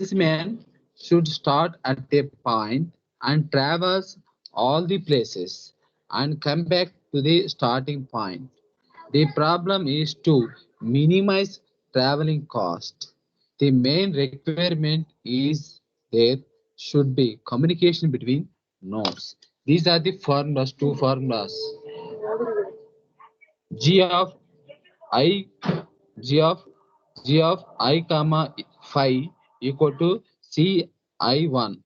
This man should start at a point and traverse all the places and come back to the starting point. The problem is to minimize traveling cost. The main requirement is there should be communication between nodes. These are the formulas, two formulas. G of I, G of G of I comma phi equal to C I1.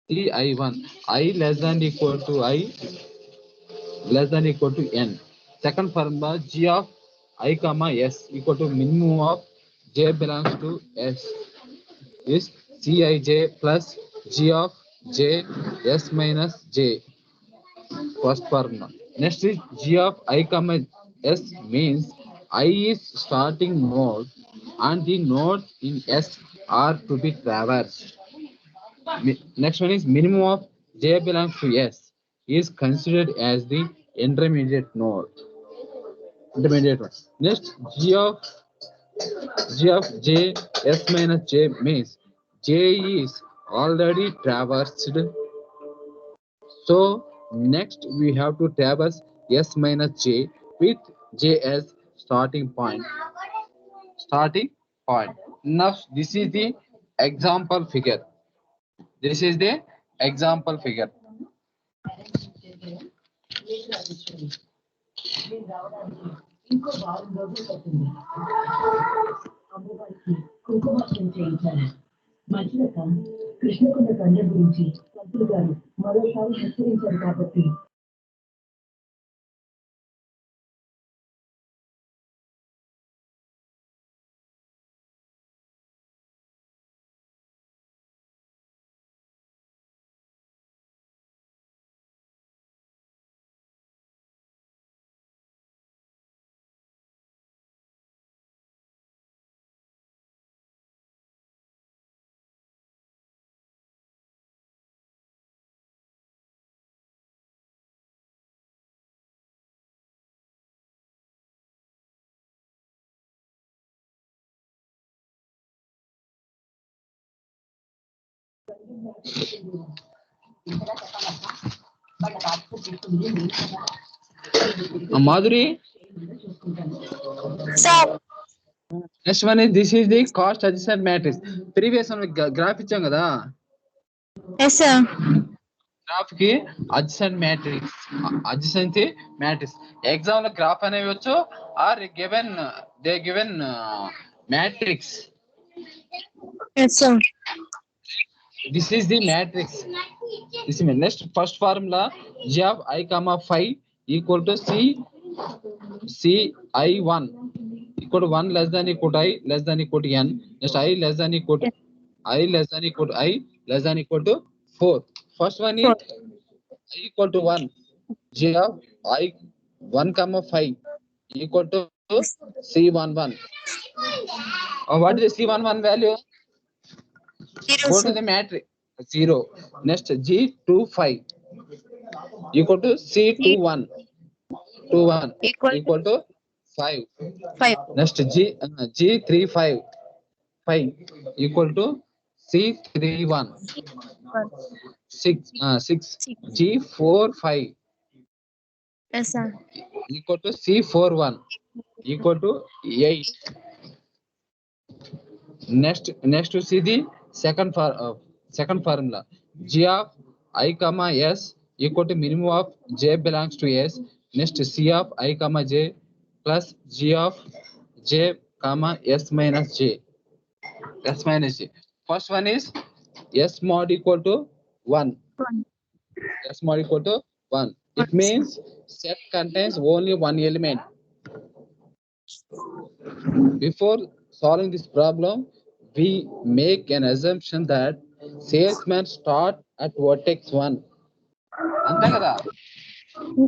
C I1. I less than equal to I less than equal to n. Second formula g of I comma s equal to minimum of j belongs to s is Cij plus g of j s minus j. First formula. Next is g of I comma s means I is starting node and the nodes in s are to be traversed. Next one is minimum of j belongs to s is considered as the intermediate node. Intermediate one. Next g of j s minus j means j is already traversed. So next we have to traverse s minus j with j as starting point. Starting point. Now this is the example figure. This is the example figure. ఇంకో వారం రోజులు పడుతుంది అమ్మవారికి కుంకుమార్చన చేయించాలి మధ్యలక కృష్ణకుండ కన్య గురించి పంతులు గారు మరోసారి హెచ్చరించారు కాబట్టి Madhuri. Sir. Next one is this is the cost adjustment matrix. Previous one graph ఇచ్చాం కదా. Yes, sir. గ్రాఫ్ కి adjacent matrix. Adjacent matrix. Exam లో గ్రాఫ్ అనేవి వచ్చు are given they given matrix. Yes, sir. This is the matrix. This is next first formula g of I comma phi equal to c I1 equal to 1 less than equal to I less than equal to n. Next I less than equal to I less than equal to I less than equal to 4. First one is I equal to 1. G of I 1 comma phi equal to C11. What is the C11 value? Zero, Go sir. to the matrix. 0. Next G25 equal to C21. 21 equal to 5. 5. Next G35 5 equal to C31 6 G45 Yes, sir. equal to C41 equal to 8. Next to see the second formula g of I comma s equal to minimum of j belongs to s. Next c of I comma j plus g of j comma s minus j. S minus j. First one is s mod equal to 1. 1. S mod equal to 1. It means set contains only one element. Before solving this problem, we make an assumption that salesman start at vertex 1. అంతే కదా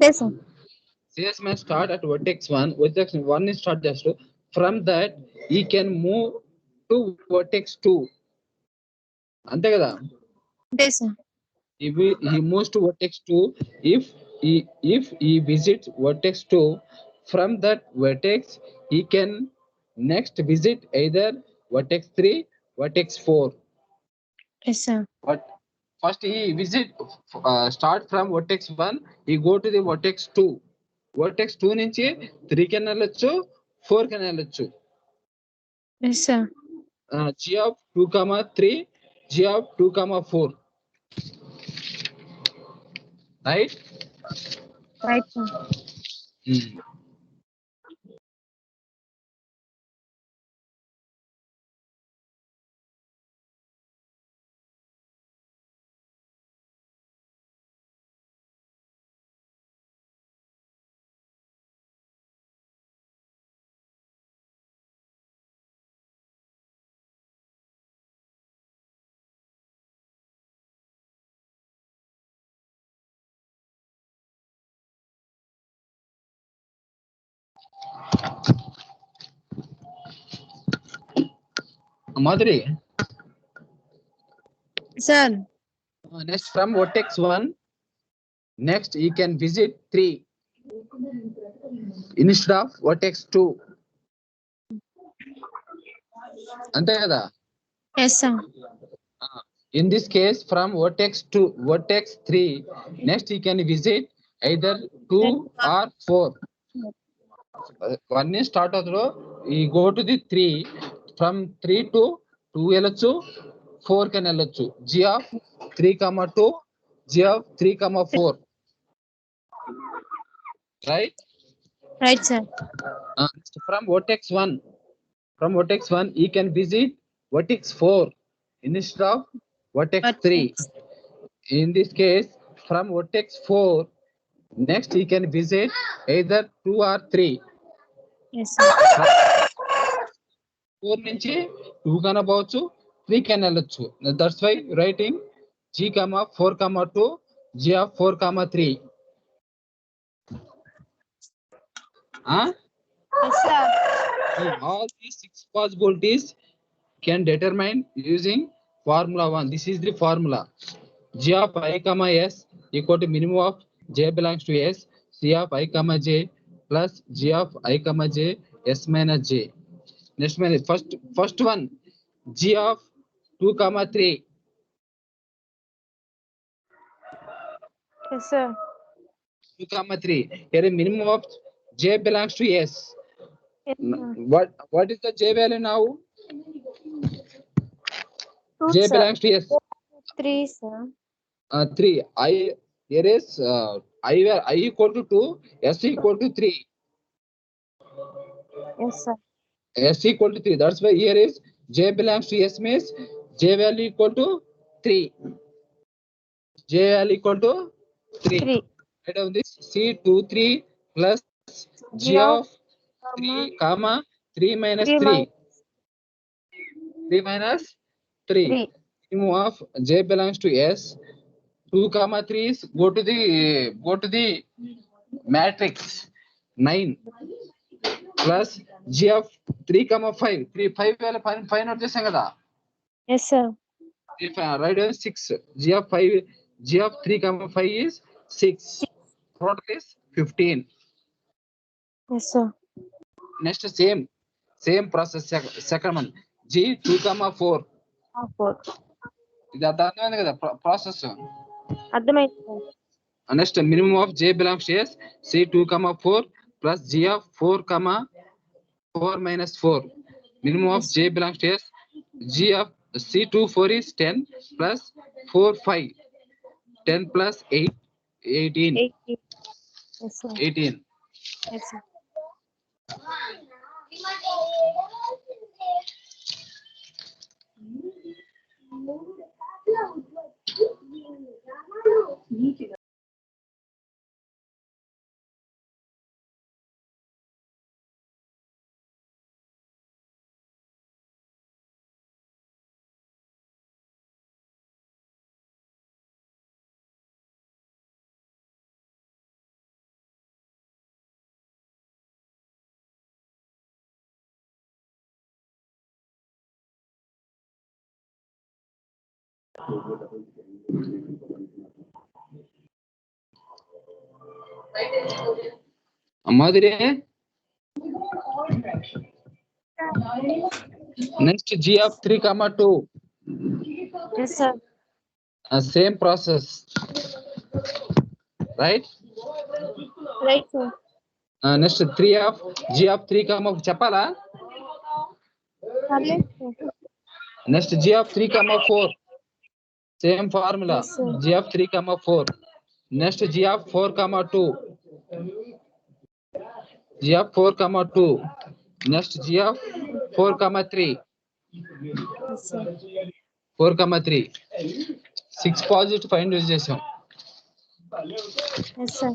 Yes, sir. salesman start at vertex 1. Vertex 1 is start just from that he can move to vertex 2. అంతే కదా Yes, sir. if he moves to vertex 2, if he visits vertex 2, from that vertex he can next visit either vertex 3 vertex 4. Yes, sir. But first he visit start from vertex 1, he go to the vertex 2. Vertex 2 నుంచి 3 కి వెళ్ళొచ్చు, 4 కి వెళ్ళొచ్చు. Yes, sir. G of 2, 3, G of 2, 4. Right? Right, sir. Madhuri, Sir. next from vertex 1, next he can visit 3 instead of vertex 2. అంతే కదా? Yes, sir. In this case, from vertex 2, vertex 3, next he can visit either 2 or 4. One is start అవుతాడు, he go to the 3, from 3 to 2 వెళ్ళొచ్చు, 4 can వెళ్ళొచ్చు. G of 3, 2, G of 3, 4. Right? Right, sir. From vertex 1, he can visit vertex 4 instead of vertex 3. In this case, from vertex 4, next he can visit either 2 or 3. Yes, sir. 4 నుంచి 2 కనపోవచ్చు, 3 can వెళ్ళొచ్చు. That's why writing G, 4, 2, G of 4, 3. Yes, sir. All these 6 possibilities can determine using formula 1. This is the formula. G of I, S equal to minimum of J belongs to S, C of I, J plus G of I, J, S minus J. Next one, first one, G of 2, 3. Yes, sir. 2, 3. Here a minimum of J belongs to S. Yes, sir. What is the J value now? Two, J sir. belongs to S. 3, sir. 3. Here is I equal to 2, S equal to 3. Yes, sir. S equal to 3. That's why here is J belongs to S means J value equal to 3. J value equal to 3. 3. Write down this C 2, 3 plus G of 3, 3 minus 3. 3 minus 3. 3. Minimum of J belongs to S. 2, 3 is go to the matrix 9 plus G of 3, 5. 5 value 5 note చేసాం కదా? Yes, sir. Right, 6. G of 3, 5 is 6. Total is 15. Yes, sir. Next same process. Second one, G 2, 4. 4. ఇది అర్థమైంది కదా process. అర్థమైంది, sir. Next, minimum of J belongs to S, C 2, 4 plus G of 4, 4 minus 4. Minimum of J belongs to S, G of C 2, 4 is 10 plus 4, 5. 10 plus 8, 18. 18. Yes, sir. 18. Yes, sir. Madhuri, next G of 3, 2. Yes, sir. Same process, right? Right, sir. Next 3 of g of 3 comma చెప్పాలా? Pardon, sir. Next g of 3 comma 4, same formula. Yes, sir. G of 3 comma 4. Next g of 4 comma 2, g of 4 comma 2. Next g of 4 comma 3, Yes, sir. 4 comma 3. 6 positive find use చేసాం. Yes, sir.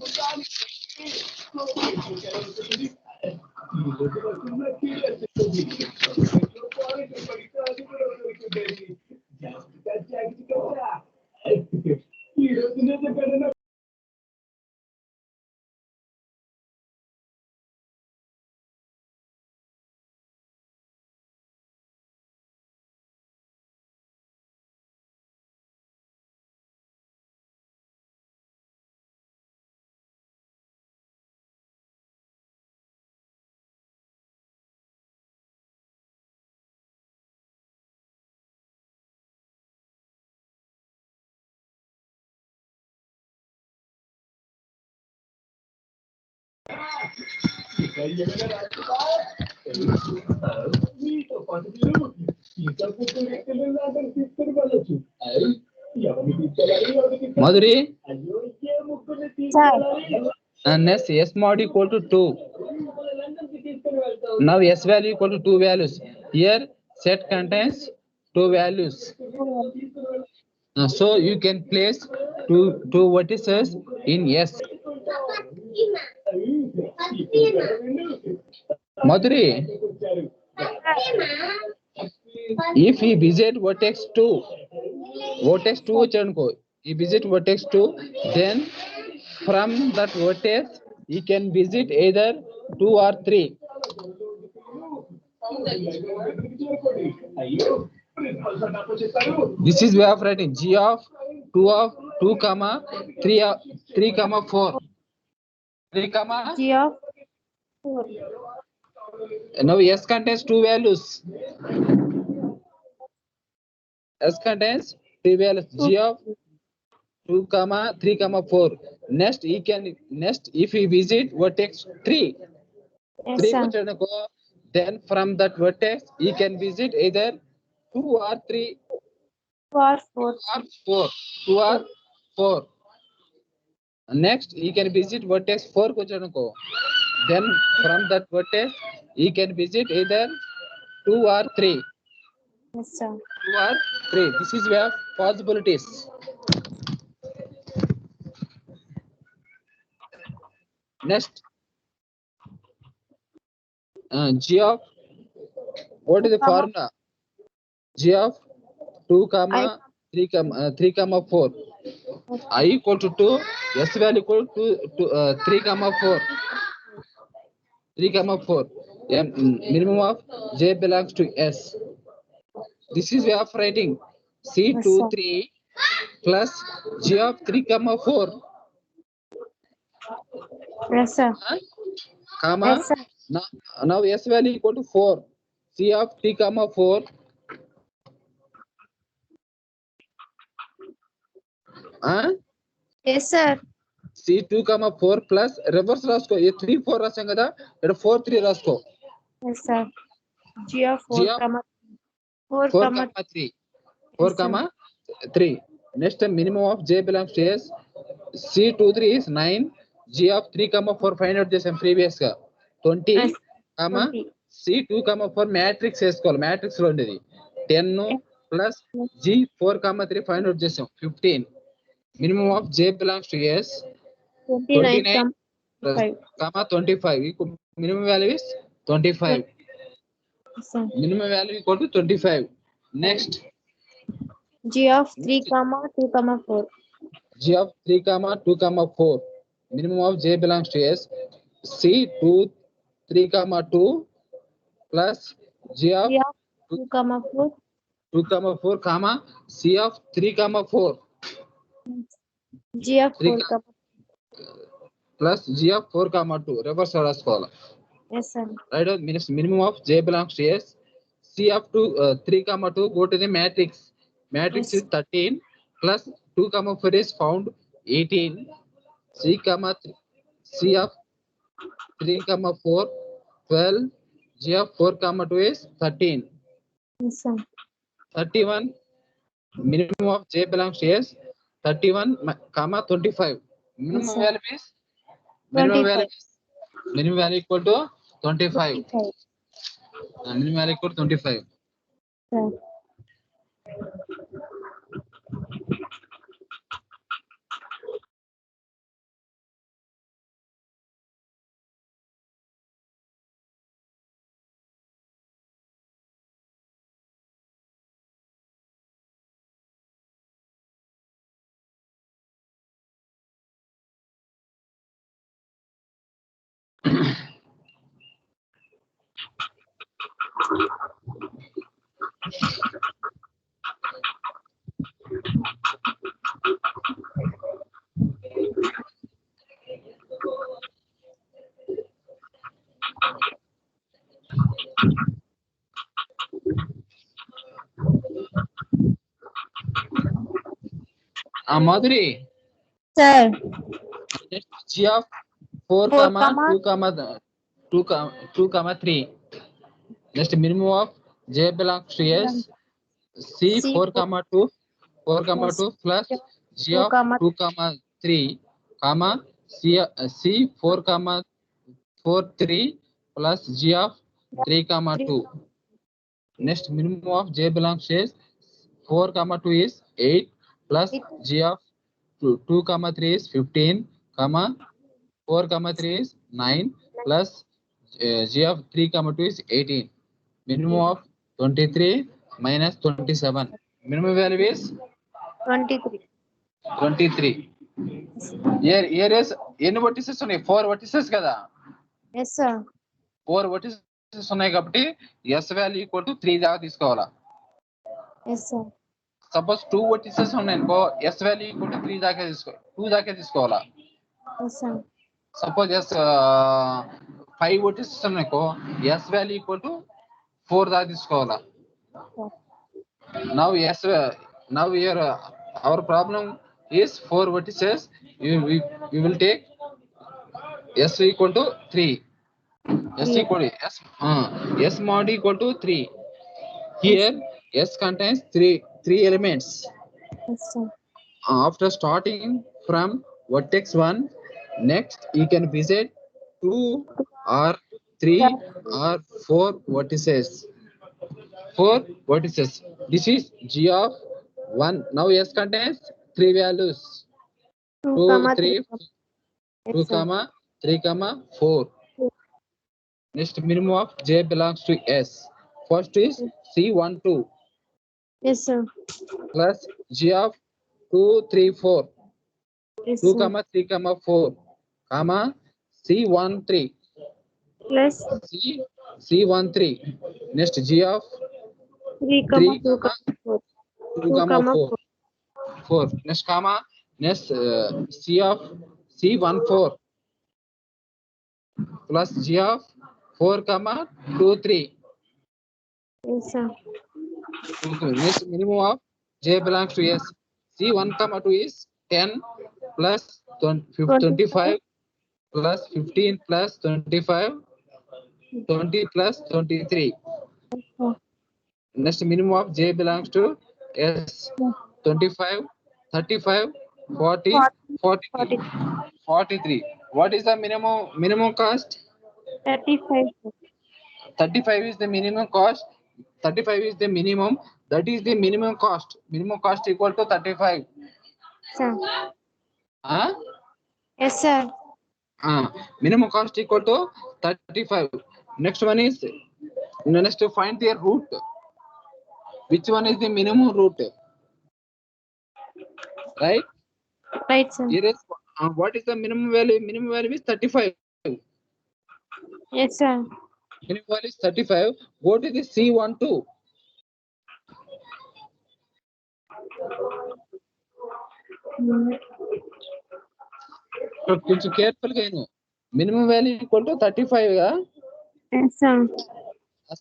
Madhuri, Sir. and next s mod equal to 2. Now s value equal to 2 values. Here set contains 2 values. So you can place two vertices in S. Madhuri, if he visit vertex 2 వచ్చాడనుకో, he visit vertex 2, then from that vertex he can visit either 2 or 3. This is way of writing g of 2 comma 3 3 comma 4. 3 comma. G of 4. Now S contains 2 values. S contains 2 values. G of 2 comma 3 comma 4. Next if we visit vertex 3. Yes, 3 sir. వచ్చాడనుకో, then from that vertex he can visit either 2 or 3 4, 4. or 4. 2 or 4. Next he can visit vertex 4 వచ్చాడనుకో, then from that vertex he can visit either 2 or 3. Yes, sir. 2 or 3. This is way of possibilities. Next, g of, what is the formula? G of 2 comma 3 comma 4. I equal to 2, S value equal to 3 comma 4. 3 comma 4. Minimum of J belongs to S. This is way of writing C23 plus G of 3 comma 4. Yes, sir. Comma. Yes, sir. Now S value equal to 4. C of 3 comma 4. Yes, sir. C2 comma 4 plus reverse రాసుకో, ఏ 3 4 రాసాం కదా, ఇక్కడ 4 3 రాసుకో. Yes, sir. G of 4, G of 4, 4 comma 3. 4 Yes, sir. comma 3. Next minimum of J belongs to S. C23 is 9. G of 3 comma 4 find out చేసాం previous గా 20 Yes, comma 20. C2 comma 4 matrix వేసుకోవాలి, matrix లో ఉండేది 10 plus G 4 comma 3 find out చేసాం 15. Minimum of J belongs to S 29, plus 5. comma 25. Minimum value is 25. Yes, sir. Minimum value equal to 25. Next, G of 3 comma 2 comma 4. G of 3 comma 2 comma 4. Minimum of J belongs to S. C 2 3 comma 2 plus G of G of 2 comma 4. 2 comma 4 comma C of 3 comma 4 G of 4 comma. plus G of 4 comma 2. Reverse రాసుకోవాలి. Yes, sir. Right, minimum of J belongs to S. C of 3 comma 2 go to the matrix. matrix Yes. is 13 plus 2 comma 4 is found 18. C comma C of 3 comma 4 12. G of 4 comma 2 is 13. Yes, sir. 31 minimum of J belongs to S. 31 comma 25. Yes, Minimum sir. value is minimum 25. value is minimum value equal to 25. 25. Minimum value equal to 25. Sir. Madhuri, Sir. next G of 4 4 comma comma 2 comma 2 comma 3. Next minimum of J belongs to S. C C 4 comma 2 4 comma yes. 2 plus G 2 of comma 2 comma 3 comma C 4 comma 4 3 plus G of 3 comma 3. 2. Next minimum of J belongs to S. 4 comma 2 is 8 plus G of 2 comma 3 is 15 comma 4 comma 3 is 9 plus G of 3 comma 2 is 18. Minimum of 23 minus 27. Minimum value is 23. 23. Here is ఎన్ని vertices ఉన్నాయి 4 vertices కదా Yes, sir. 4 vertices ఉన్నాయి కాబట్టి S value equal to 3 దాకా తీసుకోవాలా Yes, sir. Suppose 2 vertices ఉన్నాయి అనుకో S value equal to 3 దాకా 2 దాకా తీసుకోవాలా Yes, sir. Suppose S 5 vertices ఉన్నాయి అనుకో S value equal to 4 దాకా తీసుకోవాలా now now here our problem is 4 vertices we will take S equal to 3. S Yeah. equal to S mod equal to 3. Here S contains three elements. Yes, sir. After starting from vertex 1, next you can visit 2 or 3 or 4 vertices. 4 vertices. This is G of 1. Now S contains 3 values. 2 2 comma 3 3. 2 Yes, sir. comma 3 comma 4. Next minimum of J belongs to S. First is C12 Yes, sir. plus G of 2 3 4. Yes, 2 sir. comma 3 comma 4 comma C13 Plus C13. Next G of 3 3 comma 2 comma comma 4. 2 2 comma comma 4 4. Next comma next C of C14 plus G of 4 comma 2 3. Yes, sir. Next minimum of J belongs to S. C1 comma 2 is 10 plus 25 plus 15 plus 25 20 plus 23. Next minimum of J belongs to S. 25 35 40 43. 43. What is the minimum cost? 35. 35 is the minimum cost. 35 is the minimum. That is the minimum cost. Minimum cost equal to 35. Sir. Huh? Yes, sir. Minimum cost equal to 35. Next one is next to find their root. Which one is the minimum root? Right? Right, sir. Here is what is the minimum value? Minimum value is 35. Yes, sir. Minimum value is 35. Go to the C12. కొంచెం careful గా minimum value equal to 35 గా Yes, sir.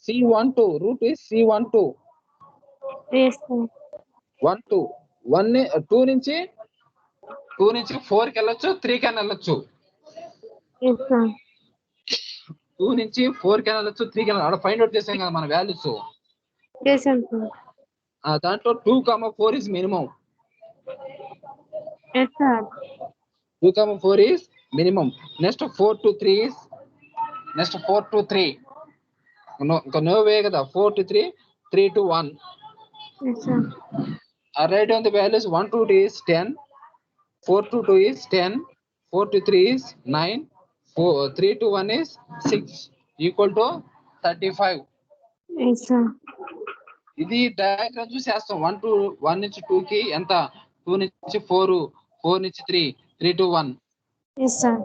C12 root is C12. Yes, sir. 1 2 1 2 నుంచి 4 కి వెళ్ళొచ్చు 3 కి వెళ్ళొచ్చు Yes, sir. 2 నుంచి 4 కి వెళ్ళొచ్చు 3 కి వెళ్ళొచ్చు. అక్కడ ఫైండ్ అవుట్ చేసాం కదా మన వాల్యూస్. Yes, sir. దాంట్లో 2, 4 is minimum. Yes, sir. 2, 4 is minimum. Next 4 to 3 is next 4 to 3. No way కదా 4 to 3, 3 to 1. Yes, sir. Write down the values. 1 to 2 is 10, 4 to 2 is 10, 4 to 3 is 9, 3 to 1 is 6 equal to 35. Yes, sir. ఇది diagram చూసి వేస్తాం. 1 నుంచి 2 కి ఎంత, 2 నుంచి 4, 4 నుంచి 3, 3 to 1. Yes, sir.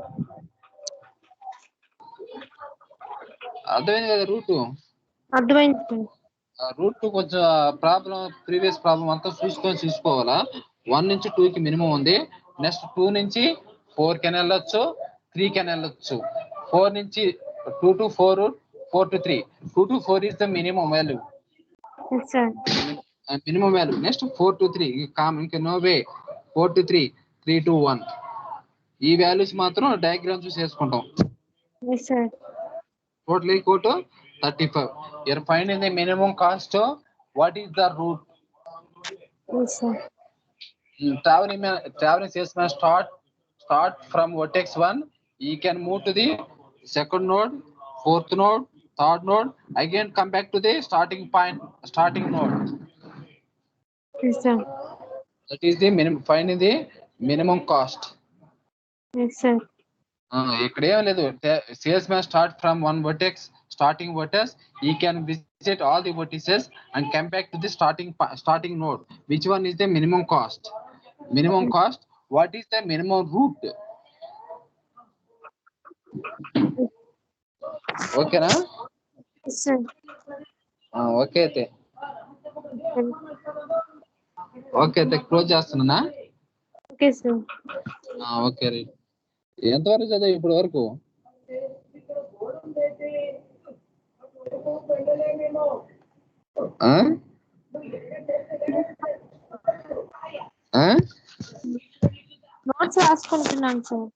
అర్థమైంది కదా రూట్. అర్థమైంది సార్. రూట్ కొంచెం ప్రాబ్లం, ప్రీవియస్ ప్రాబ్లం అంతా చూసుకోవాలా. 1 నుంచి 2 కి మినిమం ఉంది. నెక్స్ట్ 2 నుంచి 4 కి వెళ్ళొచ్చు, 3 కి వెళ్ళొచ్చు. 4 నుంచి 2 to 4, 4 to 3. 2 to 4 is the minimum value. Yes, sir. Minimum value. Next 4 to 3 ఇంకా నో వే. 4 to 3, 3 to 1. ఈ వాల్యూస్ మాత్రం డయాగ్రామ్ చూసి వేసుకుంటాం. Yes, sir. Total equal to 35. You're finding the minimum cost. What is the root? Yes, sir. Traveling salesman start from vertex 1. He can move to the second node, fourth node, third node. Again come back to the starting point, starting node. Yes, sir. That is the minimum. Finding the minimum cost. Yes, sir. ఇక్కడ ఏం లేదు. Salesman start from one vertex, starting vertex. He can visit all the vertices and come back to the starting node. Which one is the minimum cost? Minimum cost. What is the minimum route? ఓకేనా? Yes, sir. Okay అయితే close చేస్తున్నా. Okay, sir. Okay right. ఎంతవరకు చదివా ఇప్పటి వరకు? Notes రాసుకుంటున్నాను sir.